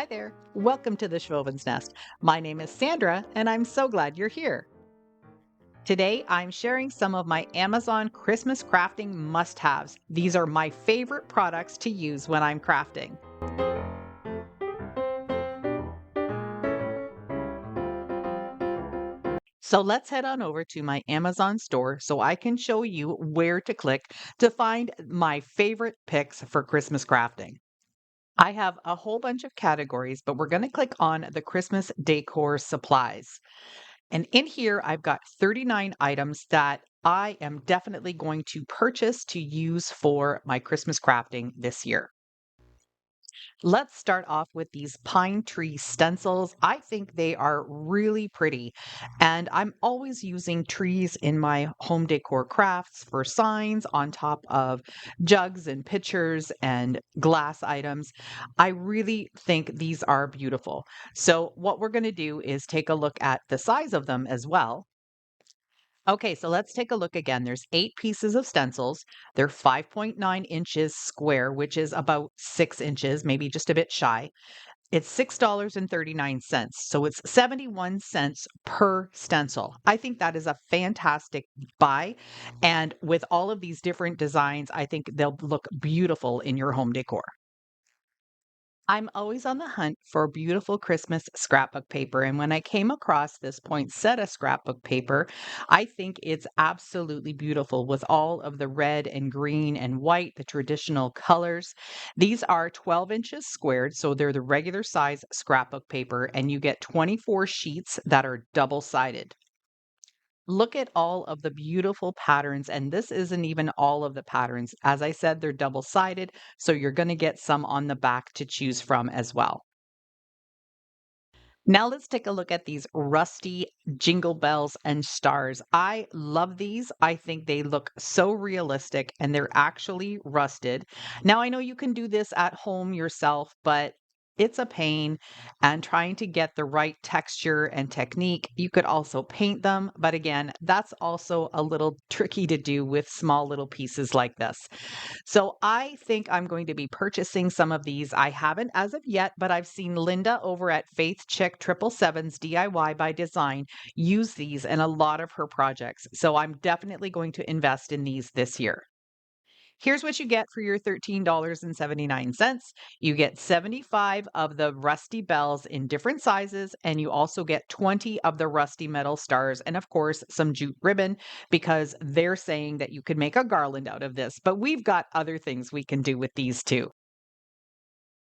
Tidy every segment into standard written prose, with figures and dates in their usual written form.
there. Welcome to the Schwowin's Nest. My name is Sandra, and I'm so glad you're here. Today, I'm sharing some of my Amazon Christmas crafting must-haves. These are my favorite products to use when I'm crafting. So let's head on over to my Amazon store so I can show you where to click to find my favorite picks for Christmas crafting. I have a whole bunch of categories, but we're going to click on the Christmas decor supplies. And in here, I've got 39 items that I am definitely going to purchase to use for my Christmas crafting this year. Let's start off with these pine tree stencils. I think they are really pretty, and I'm always using trees in my home decor crafts for signs on top of jugs and pitchers and glass items. I really think these are beautiful. So, what we're going to do is take a look at the size of them as well. Okay, so let's take a look again. There's 8 pieces of stencils. They're 5.9 inches square, which is about 6 inches, maybe just a bit shy. It's $6.39. So it's 71 cents per stencil. I think that is a fantastic buy. And with all of these different designs, I think they'll look beautiful in your home decor. I'm always on the hunt for beautiful Christmas scrapbook paper. And when I came across this poinsettia scrapbook paper, I think it's absolutely beautiful with all of the red and green and white, the traditional colors. These are 12 inches squared, so they're the regular size scrapbook paper, and you get 24 sheets that are double sided. Look at all of the beautiful patterns, and this isn't even all of the patterns. As I said, they're double-sided, so you're gonna get some on the back to choose from as well. Now let's take a look at these rusty jingle bells and stars. I love these. I think they look so realistic and they're actually rusted. Now I know you can do this at home yourself, but it's a pain and trying to get the right texture and technique. You could also paint them, but again, that's also a little tricky to do with small little pieces like this. So I think I'm going to be purchasing some of these. I haven't as of yet, but I've seen Linda over at Faith Chick 777's DIY by Design use these in a lot of her projects. So I'm definitely going to invest in these this year. Here's what you get for your $13.79. You get 75 of the rusty bells in different sizes, and you also get 20 of the rusty metal stars, and of course, some jute ribbon because they're saying that you could make a garland out of this. But we've got other things we can do with these too.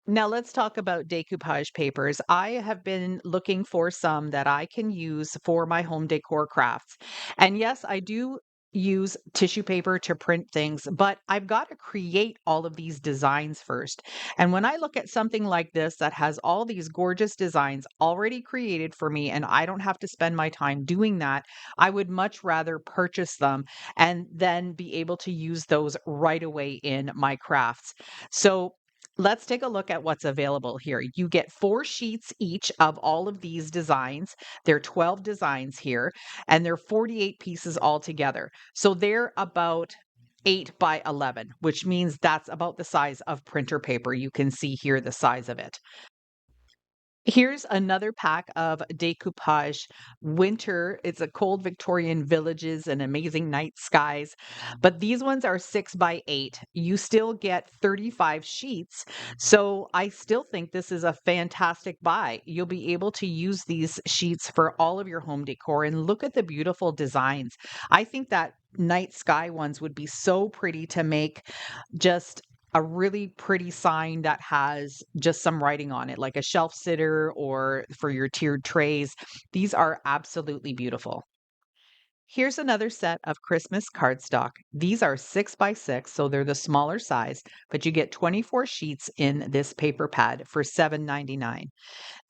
Now let's talk about decoupage papers. I have been looking for some that I can use for my home decor crafts. And yes, I do use tissue paper to print things, but I've got to create all of these designs first. And when I look at something like this that has all these gorgeous designs already created for me and I don't have to spend my time doing that, I would much rather purchase them and then be able to use those right away in my crafts. So let's take a look at what's available here. You get 4 sheets each of all of these designs. There are 12 designs here, and they're 48 pieces altogether. So they're about 8 by 11, which means that's about the size of printer paper. You can see here the size of it. Here's another pack of decoupage winter. It's a cold Victorian villages and amazing night skies. But these ones are 6 by 8. You still get 35 sheets. So I still think this is a fantastic buy. You'll be able to use these sheets for all of your home decor and look at the beautiful designs. I think that night sky ones would be so pretty to make just a really pretty sign that has just some writing on it, like a shelf sitter or for your tiered trays. These are absolutely beautiful. Here's another set of Christmas cardstock. These are 6 by 6, so they're the smaller size, but you get 24 sheets in this paper pad for $7.99.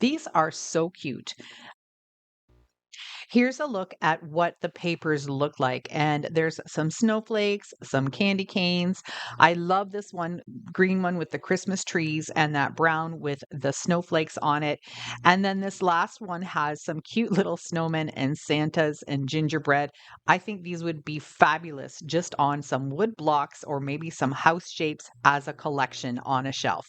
These are so cute. Here's a look at what the papers look like. And there's some snowflakes, some candy canes. I love this one, green one with the Christmas trees and that brown with the snowflakes on it. And then this last one has some cute little snowmen and Santas and gingerbread. I think these would be fabulous just on some wood blocks or maybe some house shapes as a collection on a shelf.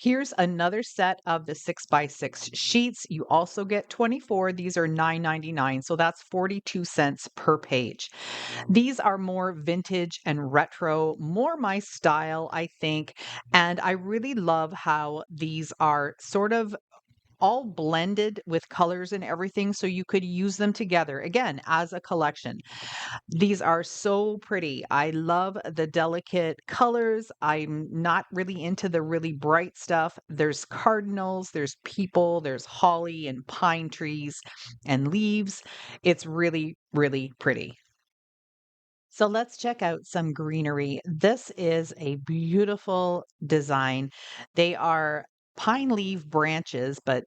Here's another set of the 6x6 sheets. You also get 24. These are $9.99, so that's 42 cents per page. These are more vintage and retro, more my style, I think. And I really love how these are sort of all blended with colors and everything, so you could use them together again as a collection. These are so pretty. I love the delicate colors. I'm not really into the really bright stuff. There's cardinals, there's people, there's holly and pine trees and leaves. It's really, really pretty. So let's check out some greenery. This is a beautiful design. They are pine leaf branches, but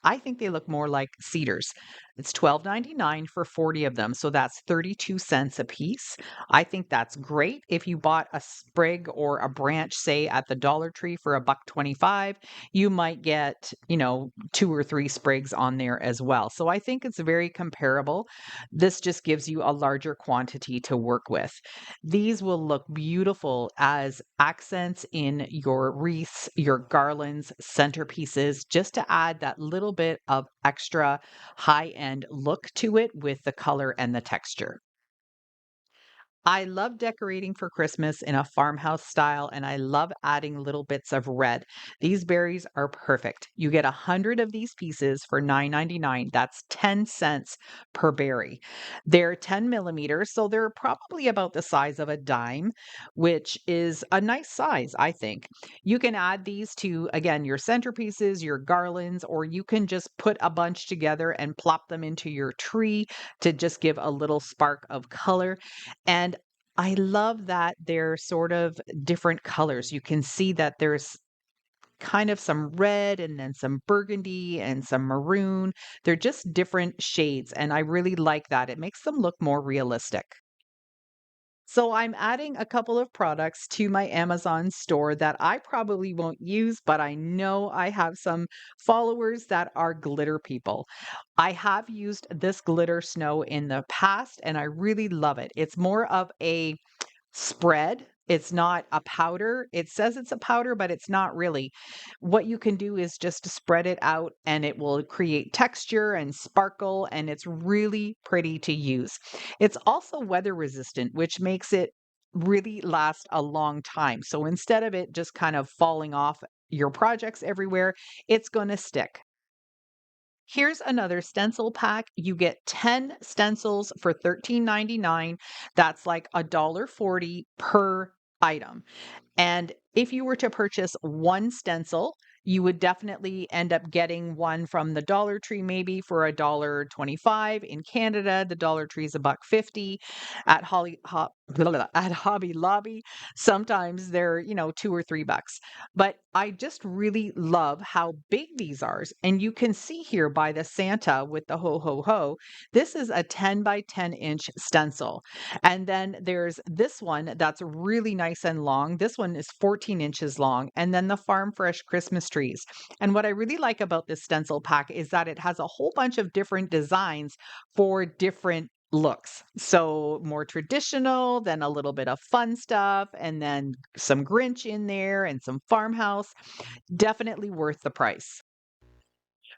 I think they look more like cedars. It's $12.99 for 40 of them, so that's 32 cents a piece. I think that's great. If you bought a sprig or a branch, say at the Dollar Tree for a buck 25, you might get, two or three sprigs on there as well. So I think it's very comparable. This just gives you a larger quantity to work with. These will look beautiful as accents in your wreaths, your garlands, centerpieces, just to add that little bit of extra high end look to it with the color and the texture. I love decorating for Christmas in a farmhouse style, and I love adding little bits of red. These berries are perfect. You get 100 of these pieces for $9.99. That's 10 cents per berry. They're 10 millimeters, so they're probably about the size of a dime, which is a nice size, I think. You can add these to, again, your centerpieces, your garlands, or you can just put a bunch together and plop them into your tree to just give a little spark of color. And I love that they're sort of different colors. You can see that there's kind of some red and then some burgundy and some maroon. They're just different shades, and I really like that. It makes them look more realistic. So I'm adding a couple of products to my Amazon store that I probably won't use, but I know I have some followers that are glitter people. I have used this glitter snow in the past and I really love it. It's more of a spread. It's not a powder. It says it's a powder, but it's not really. What you can do is just spread it out and it will create texture and sparkle, and it's really pretty to use. It's also weather resistant, which makes it really last a long time. So instead of it just kind of falling off your projects everywhere, it's going to stick. Here's another stencil pack. You get 10 stencils for $13.99. That's like $1.40 per item. And if you were to purchase one stencil, you would definitely end up getting one from the Dollar Tree maybe for $1.25. In Canada, the Dollar Tree is a buck 50. At Hobby Lobby, sometimes they're, 2 or 3 bucks. But I just really love how big these are. And you can see here by the Santa with the ho ho ho, this is a 10 by 10 inch stencil. And then there's this one that's really nice and long. This one is 14 inches long. And then the Farm Fresh Christmas trees. And what I really like about this stencil pack is that it has a whole bunch of different designs for different looks. So more traditional, then a little bit of fun stuff, and then some Grinch in there and some farmhouse. Definitely worth the price.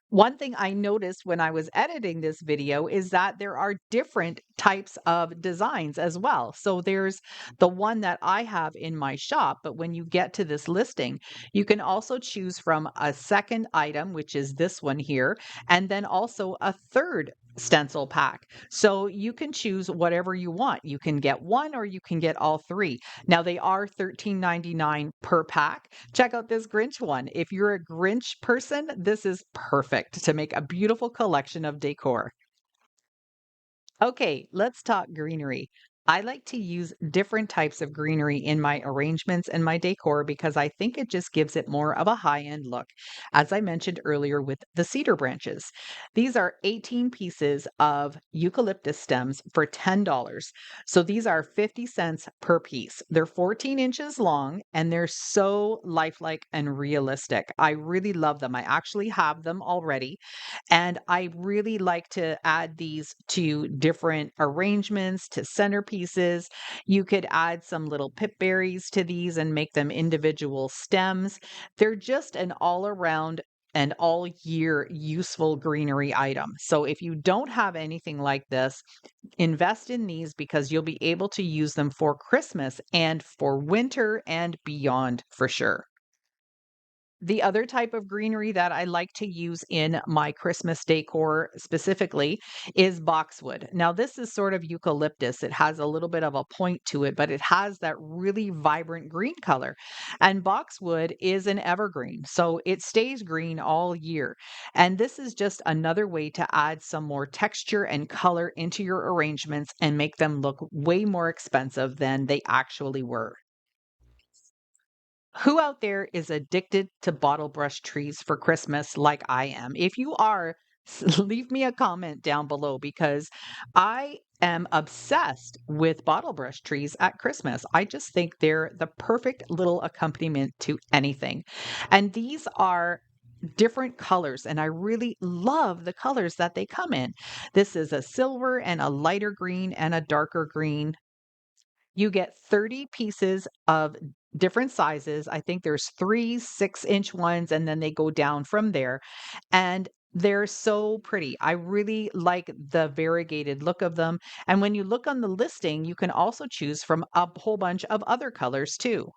One thing I noticed when I was editing this video is that there are different types of designs as well. So there's the one that I have in my shop, but when you get to this listing, you can also choose from a second item, which is this one here, and then also a third stencil pack. So you can choose whatever you want. You can get one or you can get all three. Now they are $13.99 per pack. Check out this Grinch one. If you're a Grinch person, this is perfect to make a beautiful collection of decor. Okay, let's talk greenery. I like to use different types of greenery in my arrangements and my decor because I think it just gives it more of a high end look. As I mentioned earlier with the cedar branches, these are 18 pieces of eucalyptus stems for $10. So these are 50 cents per piece. They're 14 inches long and they're so lifelike and realistic. I really love them. I actually have them already. And I really like to add these to different arrangements, to centerpieces pieces. You could add some little pip berries to these and make them individual stems. They're just an all around and all year useful greenery item. So if you don't have anything like this, invest in these because you'll be able to use them for Christmas and for winter and beyond for sure. The other type of greenery that I like to use in my Christmas decor specifically is boxwood. Now, this is sort of eucalyptus. It has a little bit of a point to it, but it has that really vibrant green color. And boxwood is an evergreen, so it stays green all year. And this is just another way to add some more texture and color into your arrangements and make them look way more expensive than they actually were. Who out there is addicted to bottle brush trees for Christmas like I am? If you are, leave me a comment down below because I am obsessed with bottle brush trees at Christmas. I just think they're the perfect little accompaniment to anything. And these are different colors, and I really love the colors that they come in. This is a silver and a lighter green and a darker green. You get 30 pieces of different sizes. I think there's 3 6-inch ones, and then they go down from there. And they're so pretty. I really like the variegated look of them. And when you look on the listing, you can also choose from a whole bunch of other colors too.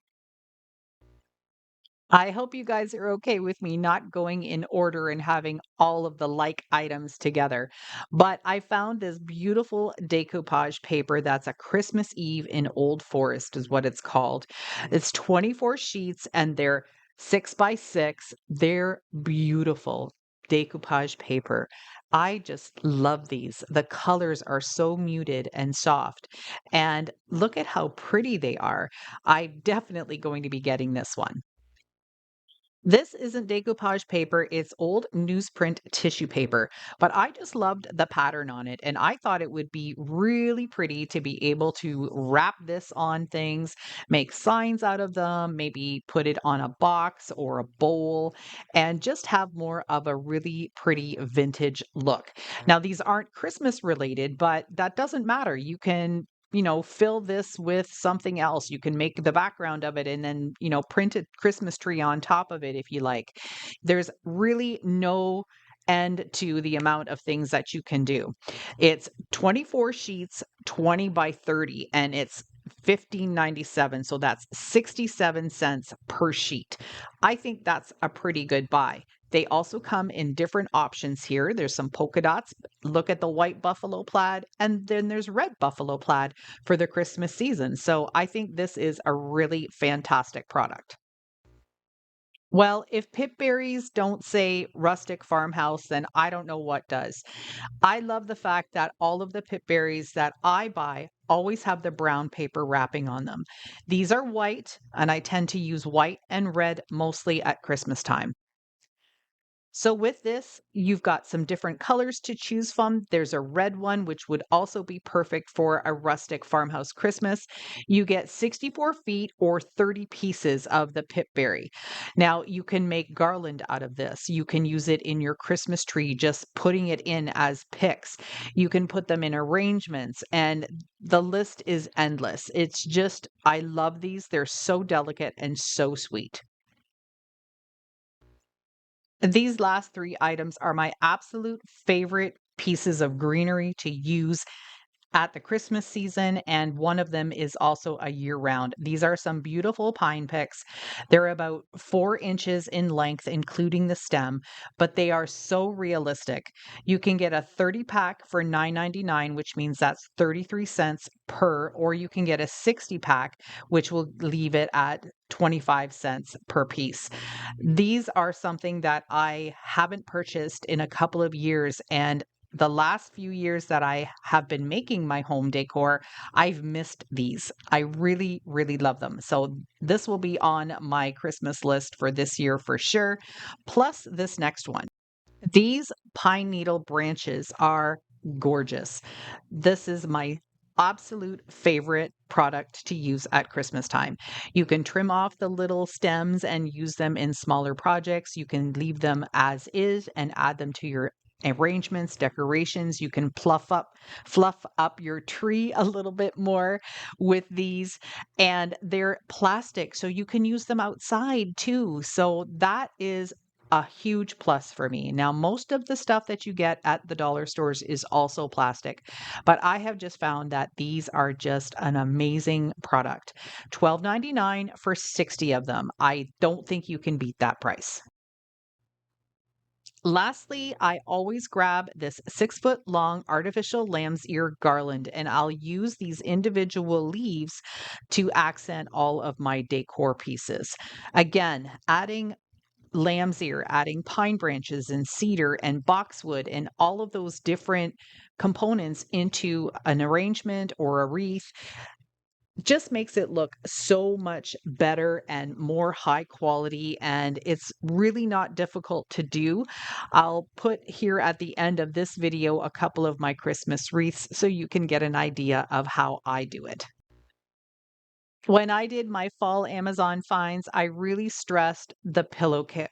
I hope you guys are okay with me not going in order and having all of the like items together. But I found this beautiful decoupage paper that's a Christmas Eve in Old Forest, is what it's called. It's 24 sheets and they're 6 by 6. They're beautiful decoupage paper. I just love these. The colors are so muted and soft. And look at how pretty they are. I'm definitely going to be getting this one. This isn't decoupage paper, it's old newsprint tissue paper, but I just loved the pattern on it and I thought it would be really pretty to be able to wrap this on things, make signs out of them, maybe put it on a box or a bowl, and just have more of a really pretty vintage look. Now, these aren't Christmas related, but that doesn't matter. You can fill this with something else. You can make the background of it and then, print a Christmas tree on top of it if you like. There's really no end to the amount of things that you can do. It's 24 sheets, 20 by 30, and it's 15.97. So that's 67 cents per sheet. I think that's a pretty good buy. They also come in different options here. There's some polka dots. Look at the white buffalo plaid, and then there's red buffalo plaid for the Christmas season. So I think this is a really fantastic product. Well, if pip berries don't say rustic farmhouse, then I don't know what does. I love the fact that all of the pip berries that I buy always have the brown paper wrapping on them. These are white, and I tend to use white and red mostly at Christmas time. So with this, you've got some different colors to choose from. There's a red one, which would also be perfect for a rustic farmhouse Christmas. You get 64 feet or 30 pieces of the pipberry. Now, you can make garland out of this. You can use it in your Christmas tree, just putting it in as picks. You can put them in arrangements, and the list is endless. It's just, I love these. They're so delicate and so sweet. These last 3 items are my absolute favorite pieces of greenery to use at the Christmas season, and one of them is also a year round. These are some beautiful pine picks. They're about 4 inches in length, including the stem, but they are so realistic. You can get a 30 pack for $9.99, which means that's 33 cents per, or you can get a 60 pack, which will leave it at 25 cents per piece. These are something that I haven't purchased in a couple of years, and the last few years that I have been making my home decor, I've missed these. I really, really love them. So this will be on my Christmas list for this year for sure. Plus this next one. These pine needle branches are gorgeous. This is my absolute favorite product to use at Christmas time. You can trim off the little stems and use them in smaller projects. You can leave them as is and add them to your arrangements, decorations. You can fluff up your tree a little bit more with these. And they're plastic, so you can use them outside too. So that is a huge plus for me. Now, most of the stuff that you get at the dollar stores is also plastic, but I have just found that these are just an amazing product. $12.99 for 60 of them. I don't think you can beat that price. Lastly, I always grab this 6 foot long artificial lamb's ear garland, and I'll use these individual leaves to accent all of my decor pieces. Again, adding lamb's ear, adding pine branches and cedar and boxwood and all of those different components into an arrangement or a wreath just makes it look so much better and more high quality, and it's really not difficult to do. I'll put here at the end of this video a couple of my Christmas wreaths so you can get an idea of how I do it. When I did my fall Amazon finds, I really stressed the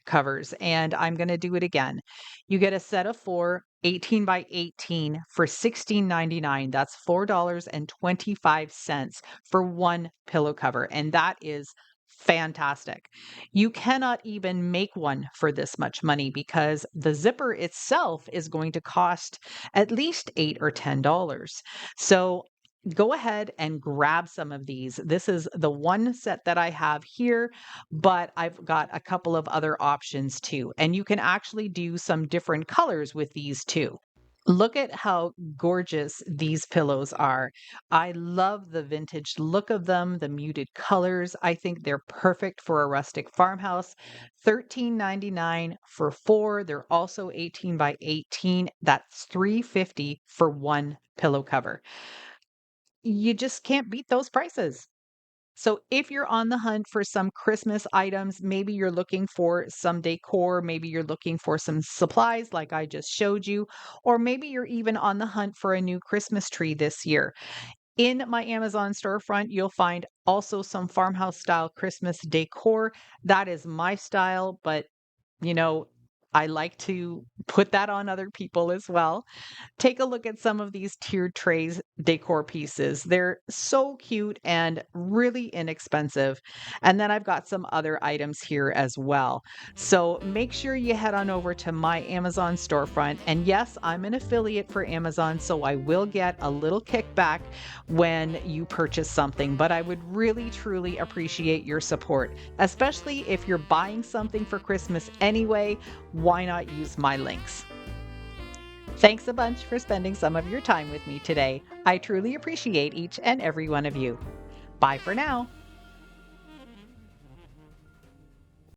covers, and I'm going to do it again. You get a set of 4 18 by 18 for $16.99. That's $4.25 for one pillow cover, and that is fantastic. You cannot even make one for this much money because the zipper itself is going to cost at least $8 or $10. So go ahead and grab some of these. This is the one set that I have here, but I've got a couple of other options too. And you can actually do some different colors with these too. Look at how gorgeous these pillows are. I love the vintage look of them, the muted colors. I think they're perfect for a rustic farmhouse. $13.99 for four. They're also 18 by 18. That's $3.50 for one pillow cover. You just can't beat those prices. So if you're on the hunt for some Christmas items, maybe you're looking for some decor, maybe you're looking for some supplies like I just showed you, or maybe you're even on the hunt for a new Christmas tree this year. In my Amazon storefront, you'll find also some farmhouse style Christmas decor. That is my style, but you know, I like to put that on other people as well. Take a look at some of these tiered trays decor pieces. They're so cute and really inexpensive. And then I've got some other items here as well. So make sure you head on over to my Amazon storefront. And yes, I'm an affiliate for Amazon, so I will get a little kickback when you purchase something, but I would really truly appreciate your support, especially if you're buying something for Christmas anyway. Why not use my links? Thanks a bunch for spending some of your time with me today. I truly appreciate each and every one of you. Bye for now.